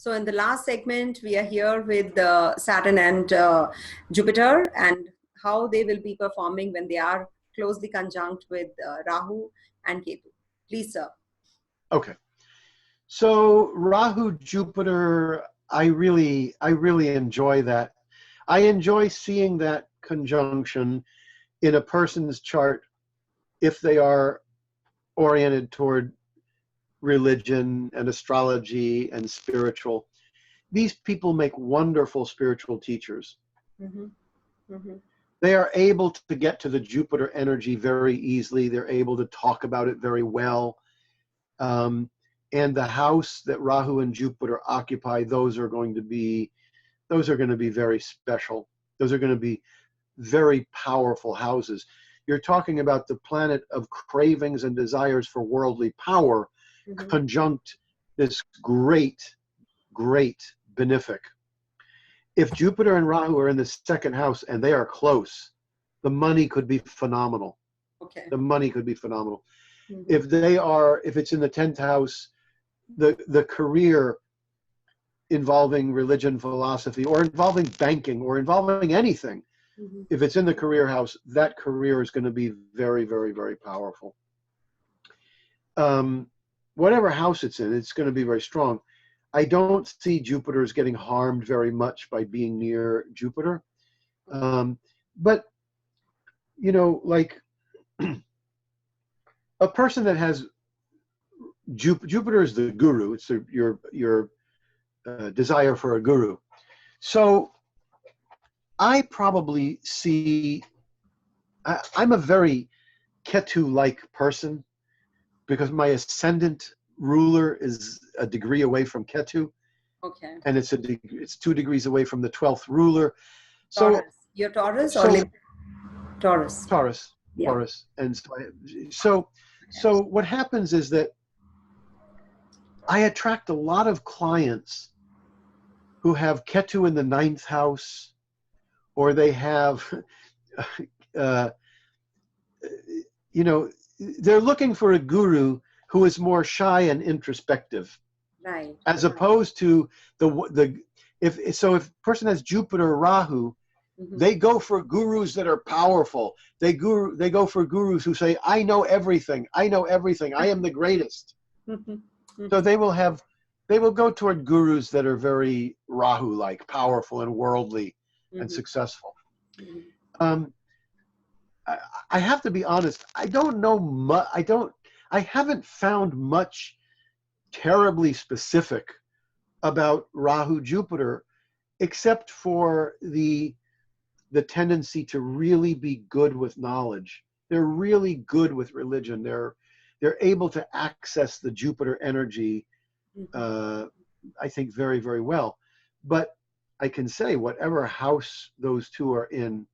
So in the last segment, we are here with Saturn and Jupiter and how they will be performing when they are closely conjunct with Rahu and Ketu. Please, sir. Okay. So Rahu, Jupiter, I really enjoy that. I enjoy seeing that conjunction in a person's chart if they are oriented toward religion and astrology and spiritual. These people make wonderful spiritual teachers. Mm-hmm. Mm-hmm. They are able to get to the Jupiter energy very easily. They're able to talk about it very well. And the house that Rahu and Jupiter occupy, those are going to be very special. Those are going to be very powerful houses. You're talking about the planet of cravings and desires for worldly power, Mm-hmm. conjunct this great benefic. If Jupiter and Rahu are in the second house and they are close, the money could be phenomenal. Okay. The money could be phenomenal. Mm-hmm. If it's in the 10th house, the career involving religion, philosophy, or involving banking, or involving anything, Mm-hmm. if it's in the career house, that career is going to be very, very, very powerful. Whatever house it's in, it's going to be very strong. I don't see Jupiter's getting harmed very much by being near Jupiter. But, you know, like a person that has Jupiter is the guru. It's your desire for a guru. So I probably see, I'm a very Ketu-like person because my ascendant ruler is a degree away from Ketu. Okay. And it's 2 degrees away from the 12th ruler. So Taurus. You're Taurus or Taurus? Taurus. Yeah. Taurus. And so what happens is that I attract a lot of clients who have Ketu in the 9th house, or they have, you know, they're looking for a guru who is more shy and introspective. Right. As opposed to if a person has Jupiter or Rahu, Mm-hmm. they go for gurus that are powerful. They go for gurus who say, I know everything. I know everything. I am the greatest. Mm-hmm. So they will go toward gurus that are very Rahu-like, powerful and worldly and successful. Mm-hmm. I have to be honest. I don't know much. I haven't found much terribly specific about Rahu Jupiter, except for the tendency to really be good with knowledge. They're really good with religion. They're able to access the Jupiter energy, I think, very, very well. But I can say whatever house those two are in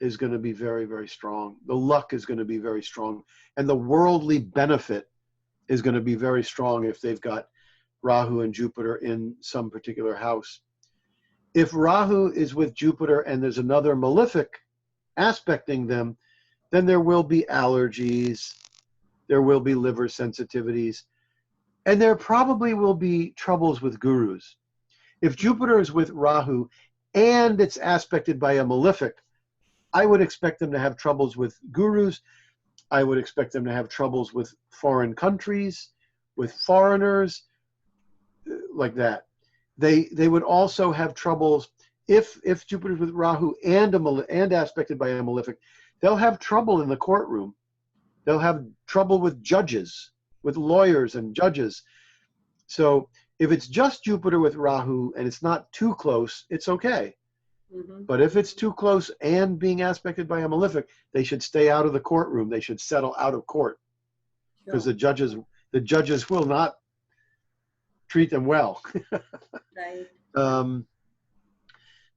is going to be very, very strong. The luck is going to be very strong. And the worldly benefit is going to be very strong if they've got Rahu and Jupiter in some particular house. If Rahu is with Jupiter and there's another malefic aspecting them, then there will be allergies, there will be liver sensitivities, and there probably will be troubles with gurus. If Jupiter is with Rahu and it's aspected by a malefic, I would expect them to have troubles with gurus. I would expect them to have troubles with foreign countries, with foreigners, like that. They would also have troubles if Jupiter's with Rahu and aspected by a malefic. They'll have trouble in the courtroom. They'll have trouble with judges, with lawyers and judges. So if it's just Jupiter with Rahu and it's not too close, it's okay. Mm-hmm. But if it's too close and being aspected by a malefic, they should stay out of the courtroom. They should settle out of court, because the judges will not treat them well. Right.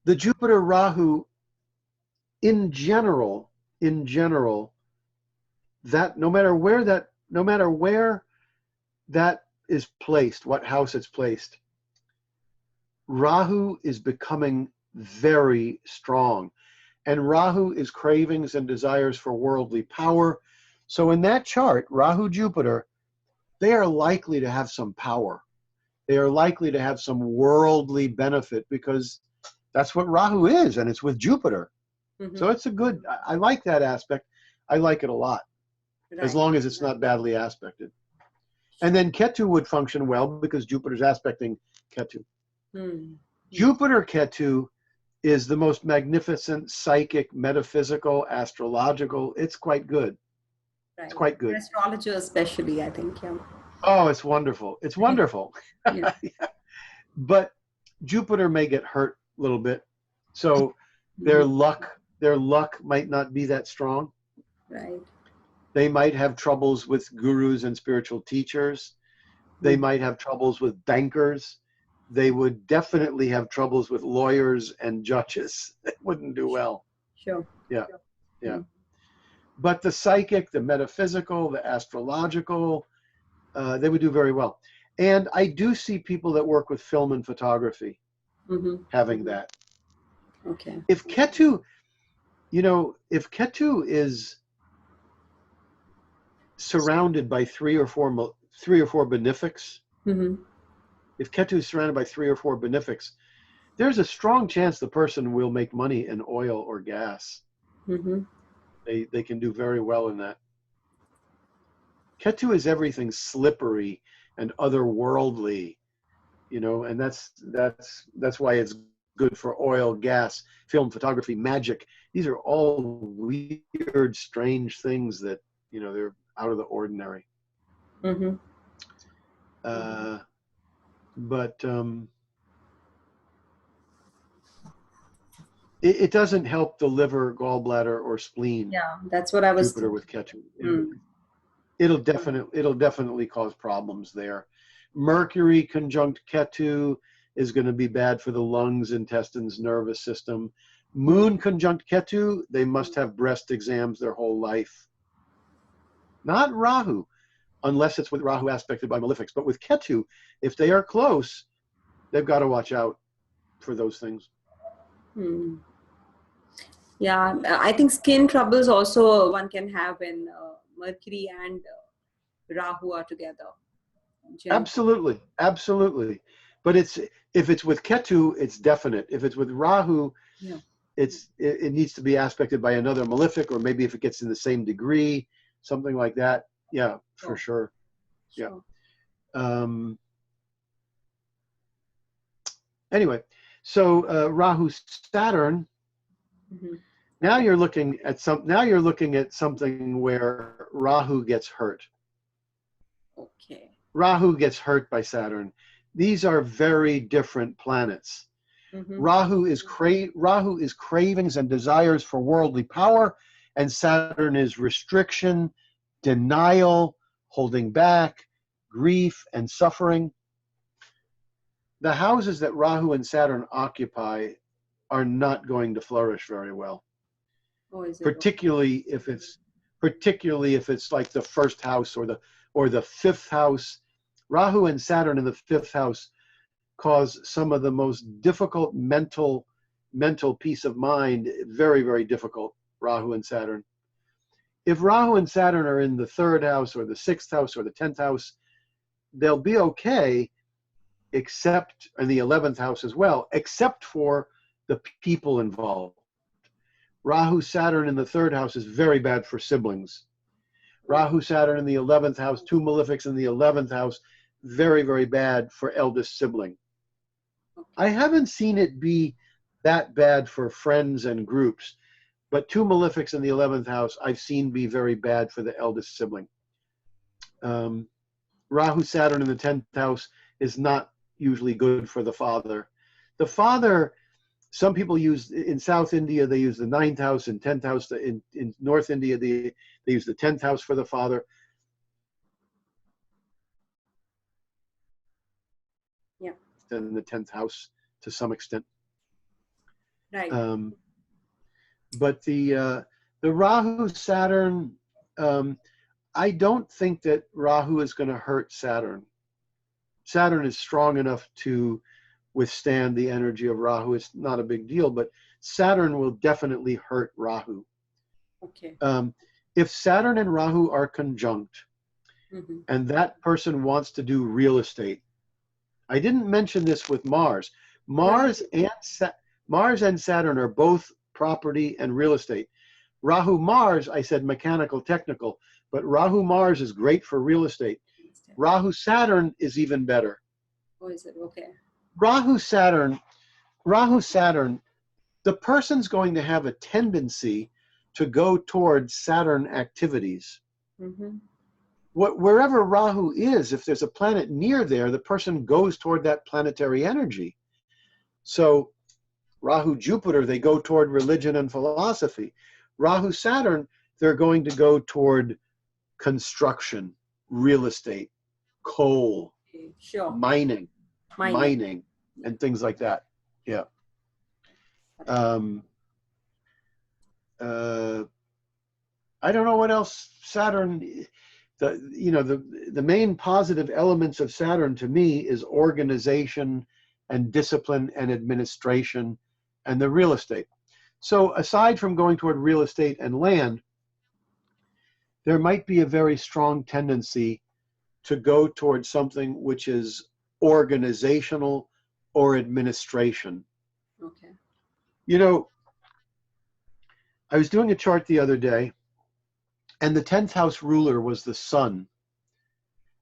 The Jupiter Rahu, in general, that no matter where that is placed, what house it's placed, Rahu is becoming very strong. And Rahu is cravings and desires for worldly power. So in that chart, Rahu Jupiter, they are likely to have some power. they are likely to have some worldly benefit because that's what Rahu is, and it's with Jupiter. So it's a good, I like that aspect. I like it a lot, as Right. long as it's not badly aspected. And then Ketu would function well because Jupiter's aspecting Ketu. Hmm. Jupiter Ketu is the most magnificent psychic, metaphysical, astrological. It's quite good. It's Right. quite For good. astrologer especially, I think. Yeah. Oh, it's wonderful. It's wonderful. Yeah. But Jupiter may get hurt a little bit. So their Mhm. luck might not be that strong. Right. They might have troubles with gurus and spiritual teachers. They Mhm. might have troubles with bankers. They would definitely have troubles with lawyers and judges. They wouldn't do well. Sure. Yeah, yeah. Mm. But the psychic, the metaphysical, the astrological, they would do very well. And I do see people that work with film and photography Mm-hmm. having that. Okay. If Ketu, if Ketu is surrounded by three or four benefics, Mm-hmm. if Ketu is surrounded by three or four benefics, there's a strong chance the person will make money in oil or gas. Mm-hmm. They can do very well in that. Ketu is everything slippery and otherworldly, and that's why it's good for oil, gas, film, photography, magic. These are all weird, strange things that they're out of the ordinary. Mm-hmm. But it doesn't help the liver, gallbladder, or spleen. Yeah, that's what I was Jupiter thinking. with Ketu. Mm. It'll definitely cause problems there. Mercury conjunct Ketu is going to be bad for the lungs, intestines, nervous system. Moon conjunct Ketu, they must have breast exams their whole life. Not Rahu, unless it's with Rahu aspected by malefics. But with Ketu, if they are close, they've got to watch out for those things. Mm. Yeah, I think skin troubles also one can have when Mercury and Rahu are together. Absolutely, absolutely. But if it's with Ketu, it's definite. If it's with Rahu, Yeah. it needs to be aspected by another malefic, or maybe if it gets in the same degree, something like that. Yeah, for sure. Yeah. Sure. Anyway, so Rahu Saturn. Mm-hmm. Now you're looking at something where Rahu gets hurt. Okay. Rahu gets hurt by Saturn. These are very different planets. Mm-hmm. Rahu is cravings and desires for worldly power, and Saturn is restriction, denial, holding back, grief, and suffering. The houses that Rahu and Saturn occupy are not going to flourish very well, Oh, is it? particularly if it's like the first house or the fifth house. Rahu and Saturn in the fifth house cause some of the most difficult mental peace of mind, very, very difficult, Rahu and Saturn. If Rahu and Saturn are in the third house or the sixth house or the 10th house, they'll be okay, except in the 11th house as well, except for the people involved. Rahu Saturn in the third house is very bad for siblings. Rahu Saturn in the 11th house, two malefics in the 11th house, very, very bad for eldest sibling. I haven't seen it be that bad for friends and groups, but two malefics in the 11th house I've seen be very bad for the eldest sibling. Rahu Saturn in the 10th house is not usually good for the father. The father, some people use, in South India, they use the 9th house and 10th house. In North India, they use the 10th house for the father. Yeah. And the 10th house to some extent. Right. But the Rahu Saturn, I don't think that Rahu is going to hurt Saturn. Saturn is strong enough to withstand the energy of Rahu. It's not a big deal, but Saturn will definitely hurt Rahu. Okay. If Saturn and Rahu are conjunct, Mm-hmm. and that person wants to do real estate, I didn't mention this with Mars. Right. Mars and Saturn are both property and real estate. Rahu Mars, I said mechanical, technical, but Rahu Mars is great for real estate. Rahu Saturn is even better. Oh, is it? Okay. Rahu Saturn, Rahu Saturn, the person's going to have a tendency to go towards Saturn activities. Mm-hmm. Wherever Rahu is, if there's a planet near there, the person goes toward that planetary energy. So Rahu Jupiter, they go toward religion and philosophy. Rahu Saturn, they're going to go toward construction, real estate, coal, Okay. Sure. mining, Mining. and things like that. Yeah. I don't know what else Saturn. The main positive elements of Saturn to me is organization and discipline and administration and the real estate. So aside from going toward real estate and land, there might be a very strong tendency to go towards something which is organizational or administration. Okay. You know, I was doing a chart the other day, and the 10th house ruler was the sun.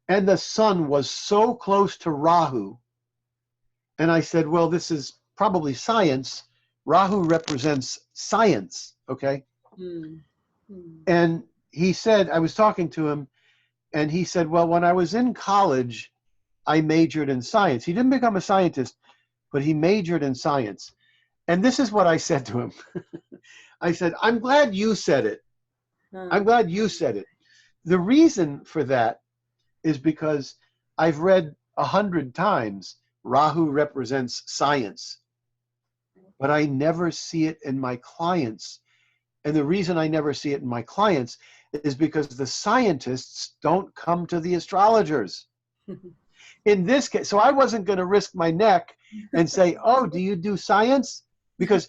And the sun was so close to Rahu. And I said, well, this is probably science. Rahu represents science, okay? Mm. And he said, I was talking to him, and he said, well, when I was in college, I majored in science. He didn't become a scientist, but he majored in science. And this is what I said to him. I said, I'm glad you said it. I'm glad you said it. The reason for that is because I've read 100 times Rahu represents science, but I never see it in my clients. And the reason I never see it in my clients is because the scientists don't come to the astrologers. In this case, so I wasn't going to risk my neck and say, oh, do you do science? Because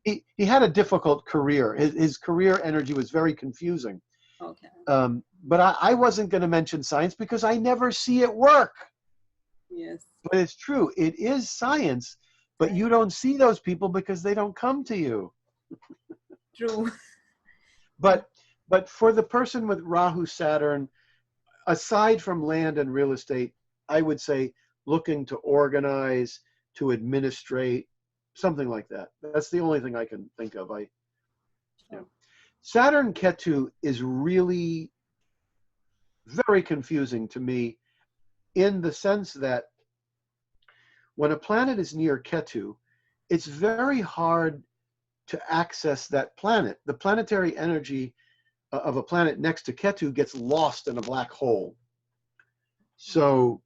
he had a difficult career. His career energy was very confusing. Okay. But I wasn't going to mention science because I never see it work. Yes. But it's true. It is science, but you don't see those people because they don't come to you. True. But for the person with Rahu Saturn, aside from land and real estate, I would say looking to organize, to administrate, something like that. That's the only thing I can think of. Saturn Ketu is really very confusing to me in the sense that when a planet is near Ketu, it's very hard to access that planet. The planetary energy of a planet next to Ketu gets lost in a black hole. So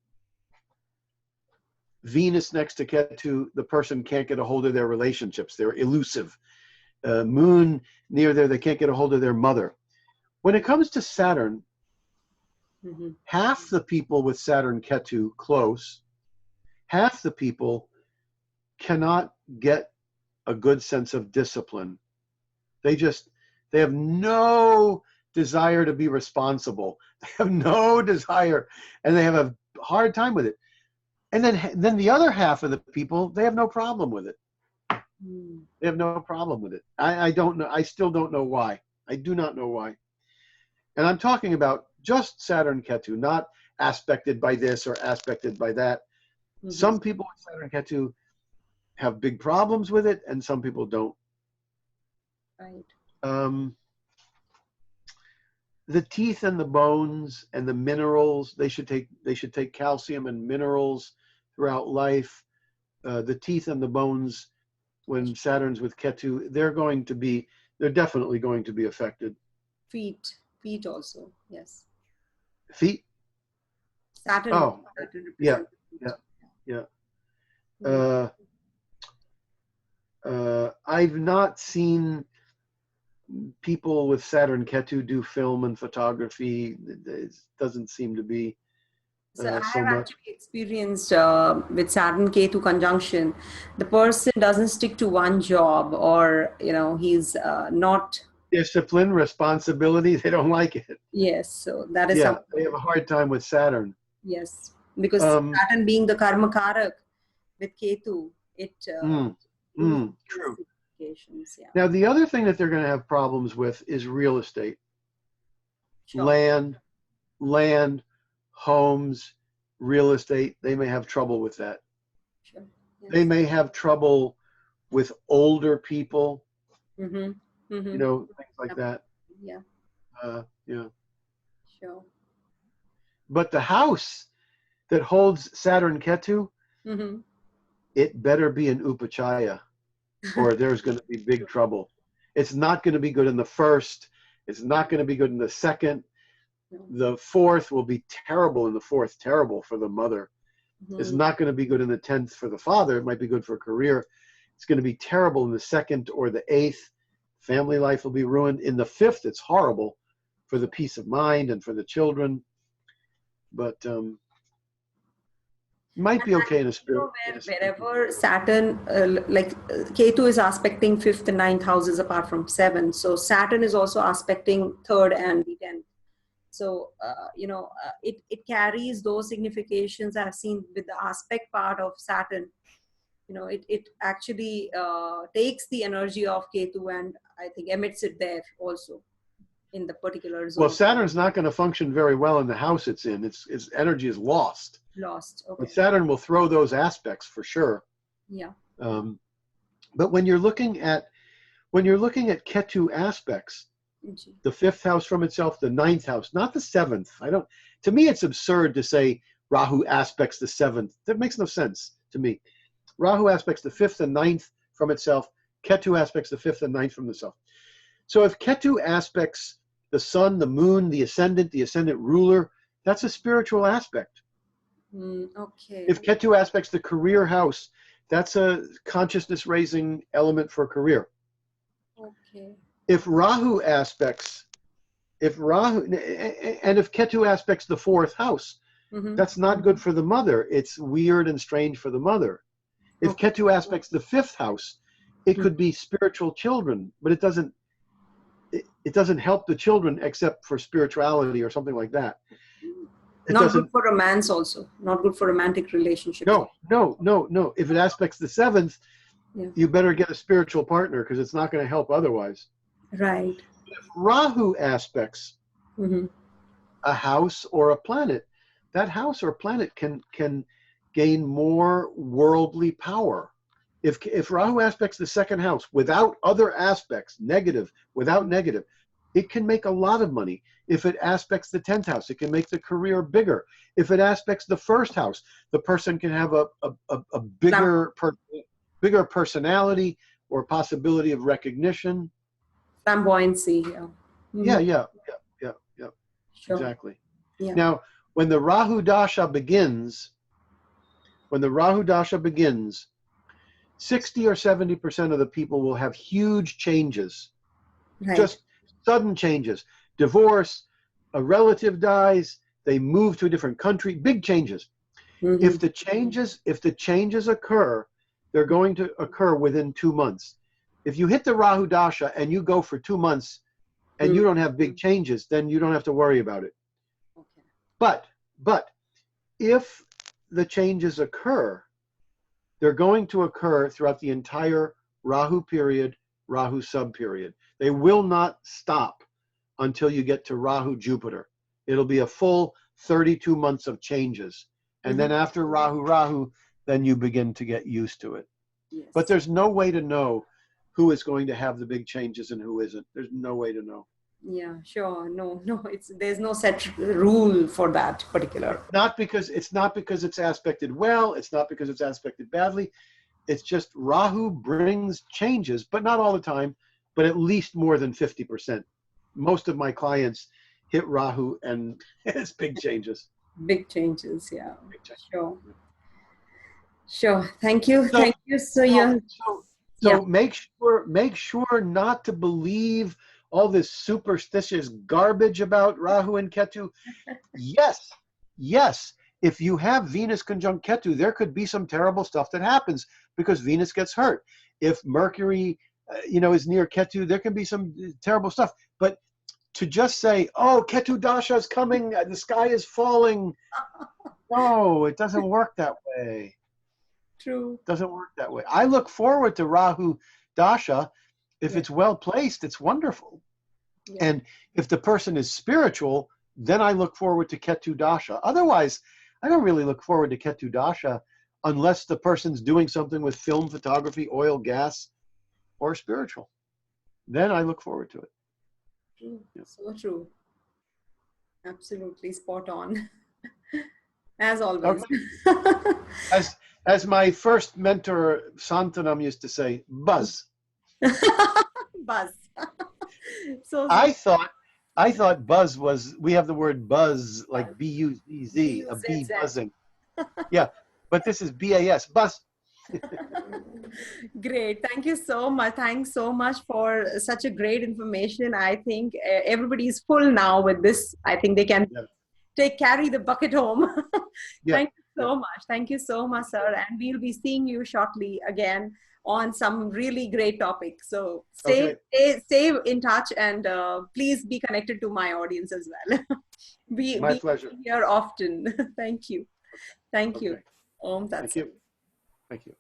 Venus next to Ketu, the person can't get a hold of their relationships. They're elusive. Moon near there, they can't get a hold of their mother. When it comes to Saturn, half the people with Saturn Ketu close, half the people cannot get a good sense of discipline. They have no desire to be responsible. They have no desire, and they have a hard time with it. And then the other half of the people, they have no problem with it. They have no problem with it. I don't know. I still don't know why. I do not know why. And I'm talking about just Saturn Ketu, not aspected by this or aspected by that. Some people with Saturn Ketu have big problems with it, and some people don't. Right. The teeth and the bones and the minerals, they should take calcium and minerals throughout life. The teeth and the bones, when Saturn's with Ketu, they're definitely going to be affected. Feet also, yes. Feet? Saturn. Oh, Saturn yeah. I've not seen people with Saturn Ketu do film and photography. It doesn't seem to be So I so have much. actually experienced with Saturn Ketu conjunction, the person doesn't stick to one job, or he's not Discipline, responsibility, they don't like it. Yes, so that is Yeah, something. they have a hard time with Saturn. Yes. because Um, Saturn being the karma karak with Ketu, it mm, gives these true. significations. Yeah, Now, the other thing that they're going to have problems with is real estate, sure, land, land, homes, real estate. They may have trouble with that. sure. They Yes. may have trouble with older people, Mm-hmm. you Mm-hmm. know, things like that. Yeah, Yeah. sure. But the house that holds Saturn Ketu, Mm-hmm. it better be an upachaya, or there's going to be big trouble. It's not going to be good in the first. It's not going to be good in the second. No. The fourth will be terrible in the fourth, terrible for the mother. It's Mm-hmm. not going to be good in the 10th for the father. It might be good for career. It's going to be terrible in the second or the eighth. Family life will be ruined. In the fifth, it's horrible for the peace of mind and for the children. But might be okay in a spirit. Wherever Saturn, Ketu is aspecting fifth and ninth houses apart from seven. So Saturn is also aspecting third and the 10th. So, it carries those significations I've seen with the aspect part of Saturn. It actually takes the energy of Ketu and I think emits it there also in the particular Well, zone. Saturn's not going to function very well in the house it's in. Its energy is lost. Lost. But Okay. Saturn will throw those aspects for sure. Yeah. But when you're looking at Ketu aspects, G. the fifth house from itself, the ninth house, not the seventh. To me, it's absurd to say Rahu aspects the seventh. That makes no sense to me. Rahu aspects the fifth and ninth from itself. Ketu aspects the fifth and ninth from itself. So if Ketu aspects the sun, the moon, the ascendant ruler, that's a spiritual aspect. Okay. If Ketu aspects the career house, that's a consciousness raising element for career. Okay. If Rahu aspects, if Ketu aspects the fourth house, Mm-hmm. that's not good for the mother. It's weird and strange for the mother. If Okay. Ketu aspects the fifth house, it could be spiritual children, but it doesn't help the children except for spirituality or something like that. It Not good doesn't. for romance also. Not good for romantic relationships. No. If it aspects the seventh, Yeah. you better get a spiritual partner because it's not going to help otherwise. Right. If Rahu aspects Mm-hmm. a house or a planet, that house or planet can gain more worldly power. If Rahu aspects the second house without other aspects, without negative, it can make a lot of money. If it aspects the 10th house, it can make the career bigger. If it aspects the first house, the person can have a bigger personality or possibility of recognition. Flamboyancy. Yeah. Yeah, Mm-hmm. yeah, Sure. exactly. Yeah. Now, when the Rahu Dasha begins, 60 or 70% of the people will have huge changes, Right. just sudden changes. Divorce, a relative dies, they move to a different country, big changes. Mm-hmm. If the changes occur, they're going to occur within 2 months. If you hit the Rahu Dasha and you go for 2 months and you don't have big changes, then you don't have to worry about it. Okay. But if the changes occur, they're going to occur throughout the entire Rahu period, Rahu sub-period. They will not stop until you get to Rahu Jupiter. It'll be a full 32 months of changes. And then after Rahu, then you begin to get used to it. Yes. But there's no way to know who is going to have the big changes and who isn't. There's no way to know. Yeah, sure. No, there's no set rule for that particular. Not because it's aspected well, it's not because it's aspected badly. It's just Rahu brings changes, but not all the time, but at least more than 50%. Most of my clients hit Rahu and it's big changes. Big changes, yeah. Big changes. Sure. Thank you. So- Thank you. So yeah. So make sure not to believe all this superstitious garbage about Rahu and Ketu. Yes. If you have Venus conjunct Ketu, there could be some terrible stuff that happens because Venus gets hurt. If Mercury, is near Ketu, there can be some terrible stuff. But to just say, "Oh, Ketu Dasha is coming, the sky is falling," No, it doesn't work that way. True. Doesn't work that way. I look forward to Rahu Dasha. If Yeah. it's well placed, it's wonderful. Yeah. And if the person is spiritual, then I look forward to Ketu Dasha. Otherwise, I don't really look forward to Ketu Dasha unless the person's doing something with film, photography, oil, gas, or spiritual. Then I look forward to it. True. Yeah. So true. Absolutely spot on. As always. Okay. As my first mentor, Santanam, used to say, buzz. Buzz. So I sweet. thought buzz was, we have the word buzz like B-U-Z-Z, a bee B-U-Z-Z. buzzing. Yeah, but this is B-A-S, buzz. Great. Thank you so much. Thanks so much for such a great information. I think everybody is full now with this. I think they can Yeah, carry the bucket home. yeah, Thank you yeah. so much. Thank you so much, sir. And we'll be seeing you shortly again on some really great topics. So Okay, stay in touch, and please be connected to my audience as well. my Be pleasure. here often. Thank you. Thank you. Okay, Om Tat thank Sat. you. Thank you.